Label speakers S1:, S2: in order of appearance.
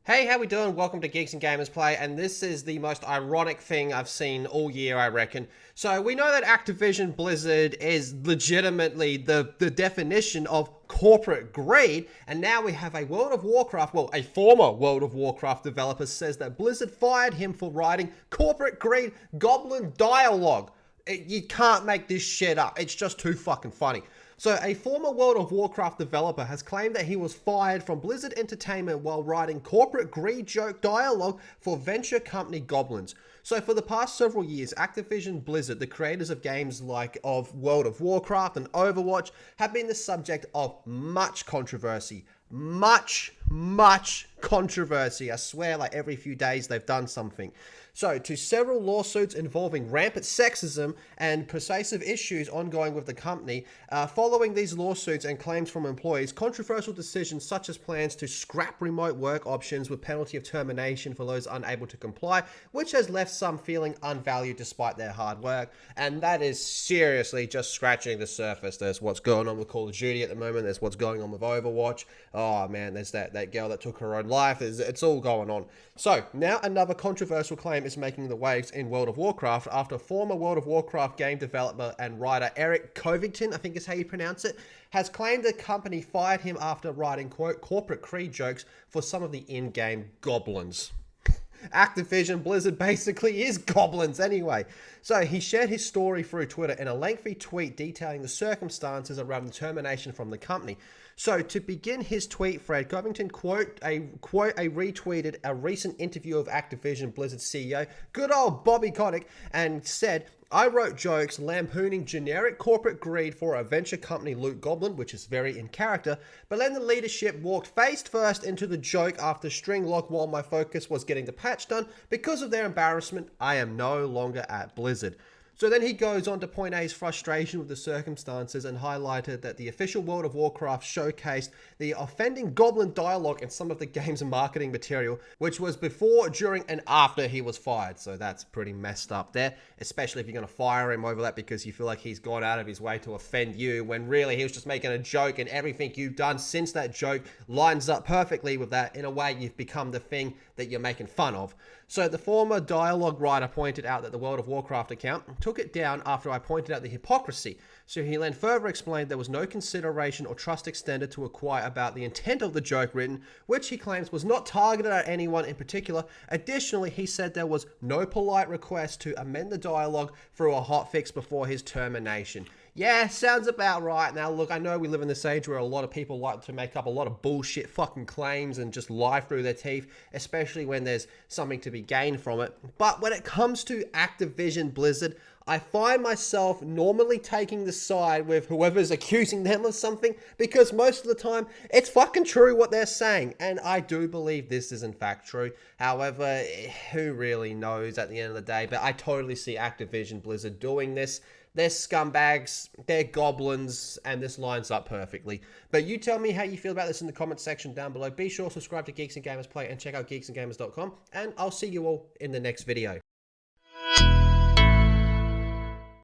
S1: Hey, how we doing? Welcome to Geeks and Gamers Play, and this is the most ironic thing I've seen all year, I reckon. So we know that Activision Blizzard is legitimately the definition of corporate greed, and now we have a World of Warcraft, well, a former World of Warcraft developer says that Blizzard fired him for writing corporate greed Goblin dialogue. You can't make this shit up. It's just too fucking funny. So, a former World of Warcraft developer has claimed that he was fired from Blizzard Entertainment while writing corporate greed joke dialogue for venture company Goblins. So, for the past several years, Activision Blizzard, the creators of games like of World of Warcraft and Overwatch, have been the subject of much controversy. Much controversy. I swear, like every few days they've done something. So, to several lawsuits involving rampant sexism and pervasive issues ongoing with the company, following these lawsuits and claims from employees, controversial decisions such as plans to scrap remote work options with penalty of termination for those unable to comply, which has left some feeling unvalued despite their hard work. And that is seriously just scratching the surface. There's what's going on with Call of Duty at the moment. There's what's going on with Overwatch. Oh man, there's that girl that took her own life. It's all going on. So, now another controversial claim is making the waves in World of Warcraft after former World of Warcraft game developer and writer Eric Covington, I think is how you pronounce it, has claimed the company fired him after writing, quote, corporate creed jokes for some of the in-game goblins. Activision Blizzard basically is goblins anyway. So he shared his story through Twitter in a lengthy tweet detailing the circumstances around the termination from the company. So to begin his tweet thread, Covington retweeted a recent interview of Activision Blizzard CEO, good old Bobby Kotick, and said, I wrote jokes lampooning generic corporate greed for a venture company Loot Goblin, which is very in character, but then the leadership walked face first into the joke after string lock while my focus was getting the patch done. Because of their embarrassment, I am no longer at Blizzard. So then he goes on to point out his frustration with the circumstances and highlighted that the official World of Warcraft showcased the offending Goblin dialogue in some of the game's marketing material, which was before, during, and after he was fired. So that's pretty messed up there, especially if you're going to fire him over that because you feel like he's gone out of his way to offend you, when really he was just making a joke, and everything you've done since that joke lines up perfectly with that. In a way, you've become the thing that you're making fun of. So the former dialogue writer pointed out that the World of Warcraft account took it down after I pointed out the hypocrisy. So he then further explained there was no consideration or trust extended to acquire about the intent of the joke written, which he claims was not targeted at anyone in particular. Additionally, he said there was no polite request to amend the dialogue through a hotfix before his termination. Yeah, sounds about right. Now, look, I know we live in this age where a lot of people like to make up a lot of bullshit fucking claims and just lie through their teeth, especially when there's something to be gained from it. But when it comes to Activision Blizzard, I find myself normally taking the side with whoever's accusing them of something, because most of the time it's fucking true what they're saying, and I do believe this is in fact true. However, who really knows at the end of the day? But I totally see Activision Blizzard doing this. They're scumbags, they're goblins, and this lines up perfectly. But you tell me how you feel about this in the comments section down below. Be sure to subscribe to Geeks and Gamers Play and check out geeksandgamers.com, and I'll see you all in the next video.